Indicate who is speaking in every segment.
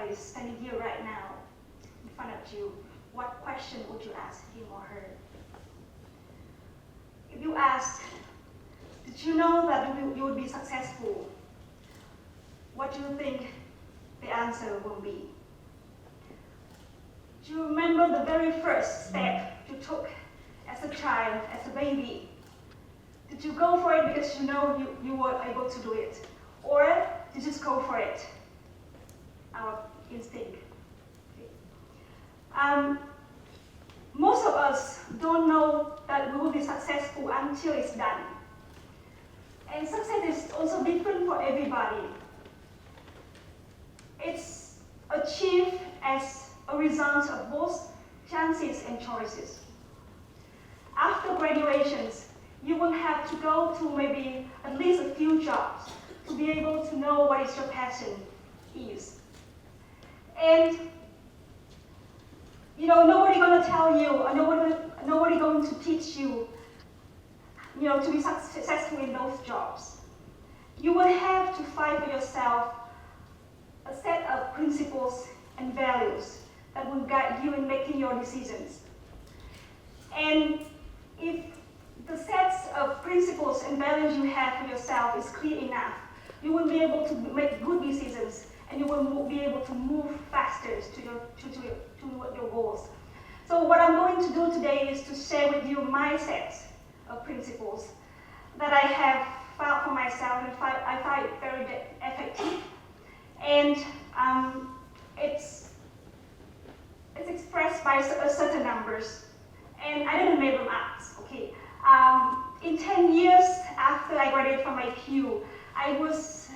Speaker 1: somebody is standing here right now in front of you, what question would you ask him or her? If you ask, did you know that you would be successful? What do you think the answer will be? Do you remember the very first step you took as a child, as a baby? Did you go for it because you know you were able to do it? Or did you just go for it? Our instinct. Okay. Most of us don't know that we will be successful until it's done. And success is also different for everybody. It's achieved as a result of both chances and choices. After graduations, you will have to go to maybe at least a few jobs to be able to know what is your passion is. And nobody going to tell you, or nobody going to teach you, to be successful in those jobs. You will have to find for yourself a set of principles and values that will guide you in making your decisions. And if the sets of principles and values you have for yourself is clear enough, you will be able to make good decisions, and you will be able to move faster to your goals. So what I'm going to do today is to share with you my set of principles that I have found for myself and I find it very effective. And it's expressed by certain numbers, and I didn't make them up. Okay. In 10 years after I graduated from IQ, I was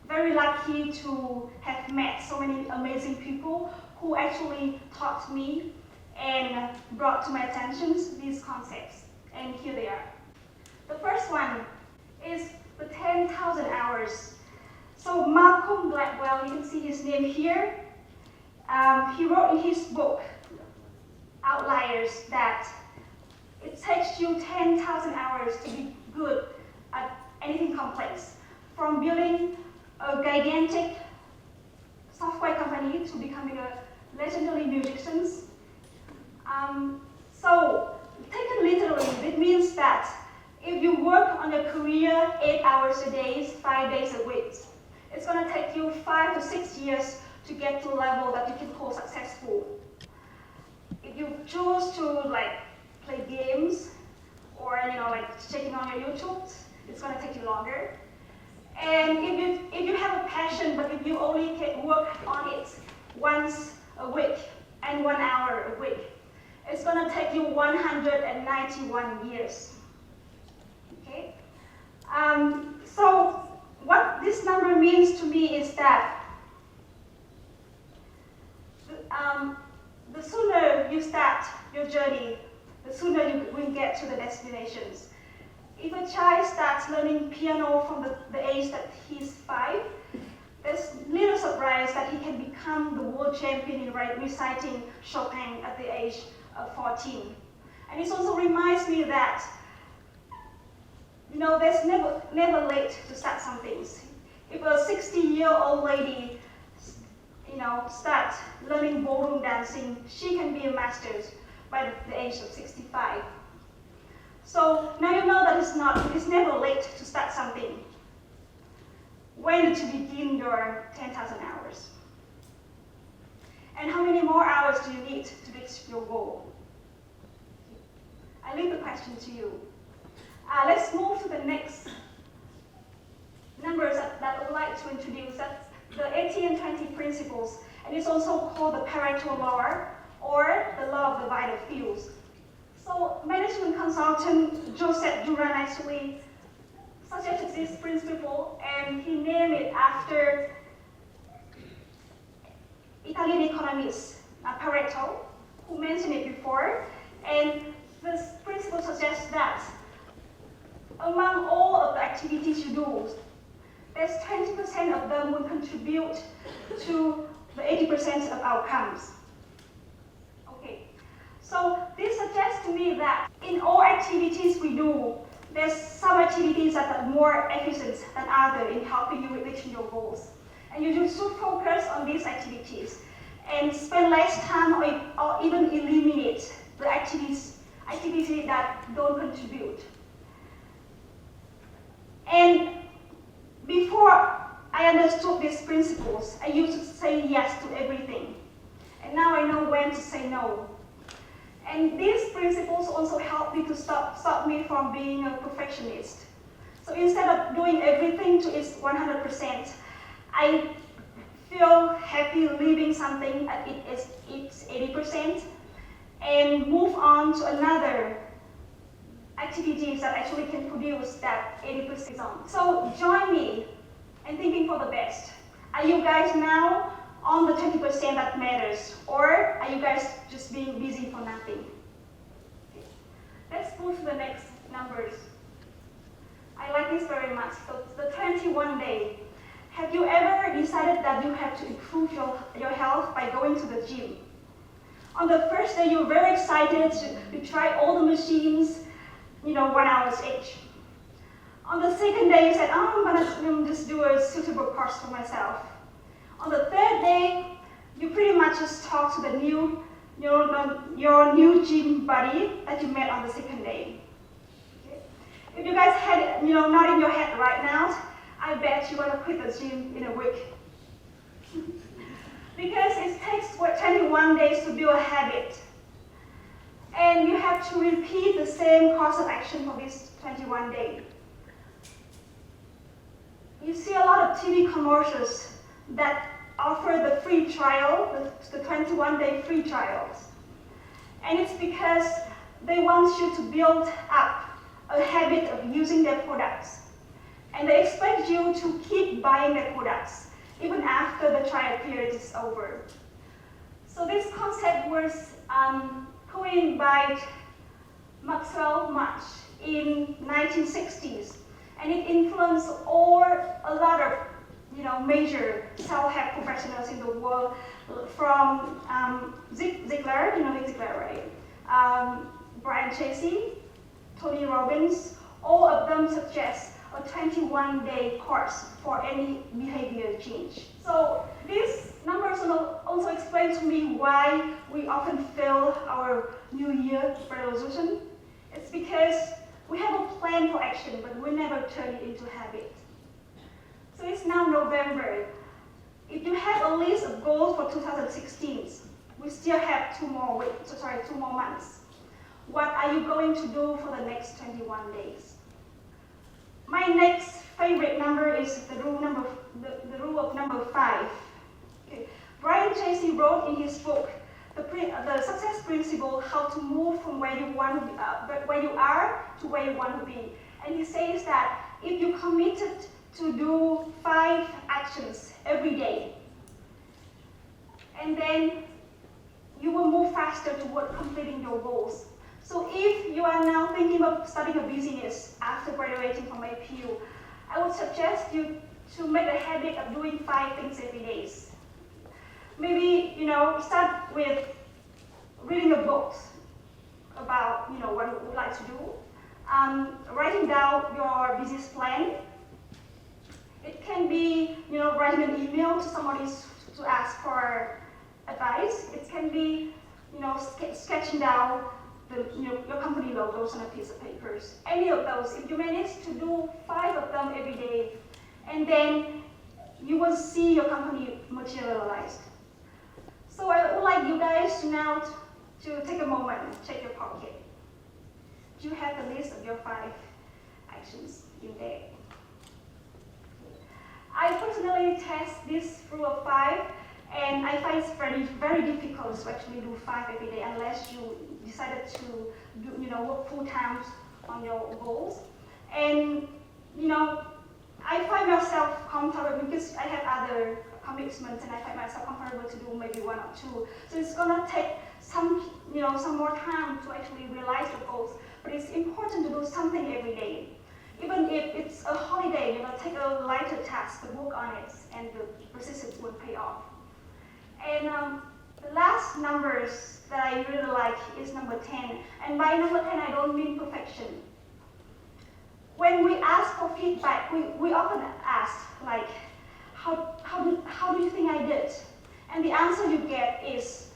Speaker 1: very lucky to have met so many amazing people who actually taught me and brought to my attention these concepts. And here they are. The first one is the 10,000 hours. So Malcolm Gladwell, you can see his name here. He wrote in his book, Outliers, that it takes you 10,000 hours to be good at anything complex, from building a gigantic software company to becoming a legendary musician. So, taken literally, it means that if you work on your career 8 hours a day, 5 days a week, it's going to take you 5 to 6 years to get to a level that you can call successful. If you choose to play games or checking on your YouTube, it's going to take you longer. And if you have a passion, but if you only can work on it once a week and 1 hour a week, it's going to take you 191 years. Okay. So what this number means to me is that the sooner you start your journey, the sooner you will get to the destinations. If a child starts learning piano from the age that he's 5, there's little surprise that he can become the world champion in reciting Chopin at the age of 14. And it also reminds me that there's never late to start some things. If a 60-year-old lady start learning ballroom dancing, she can be a master by the age of 65. So now you know that it's never late to start something. When to begin your 10,000 hours? And how many more hours do you need to reach your goal? I leave the question to you. Let's move to the next numbers that I would like to introduce. That's the 80-20 principles, and it's also called the Pareto law, or the law of the vital few. So management consultant Joseph Duran actually suggested this principle, and he named it after Italian economist Pareto, who mentioned it before. And this principle suggests that among all of the activities you do, there's 20% of them will contribute to the 80% of outcomes. Okay, so this suggests to me that in all activities we do, there's some activities that are more efficient than others in helping you with reaching your goals. And you should focus on these activities and spend less time or even eliminate the activities that don't contribute. And before I understood these principles, I used to say yes to everything. And now I know when to say no. And these principles also help me to stop me from being a perfectionist. So instead of doing everything to its 100%, I feel happy leaving something at its 80% and move on to another activities that actually can produce that 80%. So join me in thinking for the best. Are you guys now on the 20% that matters, or are you guys just being busy for nothing? Okay. Let's move to the next numbers. I like this very much. So the 21 day. Have you ever decided that you have to improve your health by going to the gym? On the first day, you're very excited to try all the machines, 1 hour each. On the second day, you said, oh, I'm gonna just do a suitable course for myself. On the third day, you pretty much just talk to your new gym buddy that you met on the second day. Okay. If you guys had it, not in your head right now, I bet you're gonna quit the gym in a week. Because it takes 21 days to build a habit. And you have to repeat the same course of action for this 21 days. You see a lot of TV commercials that offer the free trial, the 21-day free trials. And it's because they want you to build up a habit of using their products. And they expect you to keep buying their products, even after the trial period is over. So this concept was coined by Maxwell March in 1960s, and it influenced a lot of major self-help professionals in the world, from Ziegler, Ziegler, right? Brian Tracy, Tony Robbins, all of them suggest a 21-day course for any behavior change. So these numbers also explain to me why we often fail our New Year resolution. It's because we have a plan for action, but we never turn it into habit. So it's now November. If you have a list of goals for 2016, we still have 2 more months. What are you going to do for the next 21 days? My next favorite number is the rule of number 5. Okay. Brian Tracy wrote in his book, the Success Principle, how to move from where you are to where you want to be. And he says that if you committed to do 5 actions every day, and then you will move faster toward completing your goals. So if you are now thinking of starting a business after graduating from APU, I would suggest you to make a habit of doing 5 things every day. Maybe, start with reading a book about, what you would like to do. Writing down your business plan. It can be, writing an email to somebody to ask for advice. It can be, sketching down your company logos on a piece of paper. Any of those. If you manage to do 5 of them every day, and then you will see your company materialized. So I would like you guys now to take a moment and check your pocket. Do you have the list of your 5 actions in there? I personally test this rule of 5, and I find it's very, very difficult to actually do 5 every day unless you decided to work full time on your goals. And I find myself comfortable because I have other commitments, and I find myself comfortable to do maybe 1 or 2. So it's gonna take some more time to actually realize the goals. But it's important to do something every day. Even if it's a holiday, take a lighter task to work on it, and the persistence will pay off. And the last numbers that I really like is number 10. And by number 10, I don't mean perfection. When we ask for feedback, we often ask, like, how do you think I did? And the answer you get is,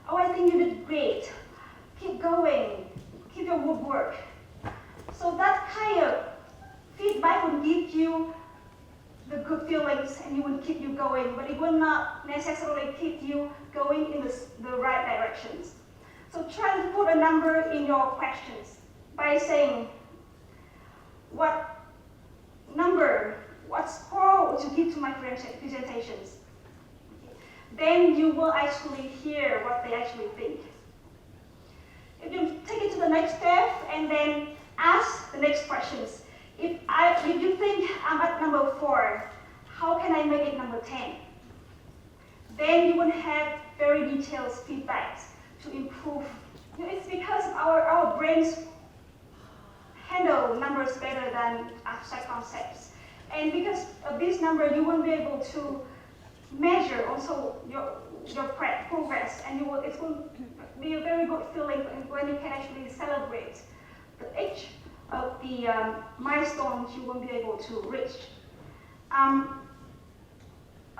Speaker 1: oh, I think you did great. Keep going, keep your good work. So that kind of feedback will give you the good feelings and it will keep you going, but it will not necessarily keep you going in the right directions. So try to put a number in your questions by saying, what number, what score would you give to my presentations? Then you will actually hear what they actually think. If you take it to the next step and then ask the next questions. If you think I'm at number 4, how can I make it number 10? Then you will have very detailed feedbacks to improve. It's because our brains handle numbers better than abstract concepts. And because of this number, you will be able to measure also your progress, and it will be a very good feeling when you can actually celebrate each of the milestones you will be able to reach.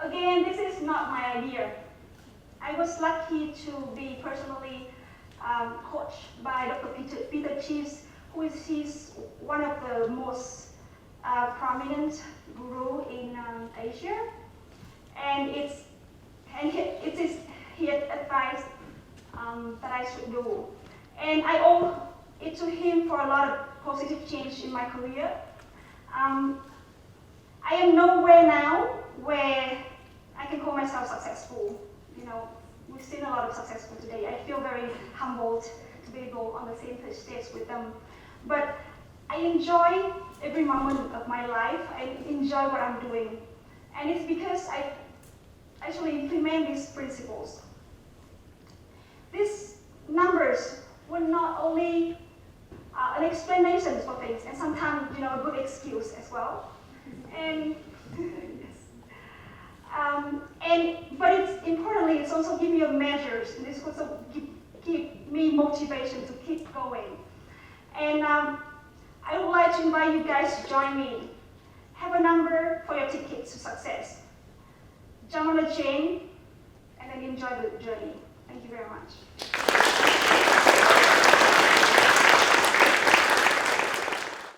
Speaker 1: Again, this is not my idea. I was lucky to be personally coached by Dr. Peter Cheese, who is one of the most prominent guru in Asia, and it is his advice that I should do. And I owe it to him for a lot of positive change in my career. I am nowhere now where I can call myself successful. You know, we've seen a lot of successful today. I feel very humbled to be able on the same stage with them. But I enjoy every moment of my life. I enjoy what I'm doing. And it's because I actually implement these principles. These numbers were not only an explanation for things, and sometimes, you know, a good excuse as well. And but it's importantly, it's also give you measures, and this also give me motivation to keep going. And I would like to invite you guys to join me. Have a number for your ticket to success. Jump on the chain, and then enjoy the journey. Thank you very much.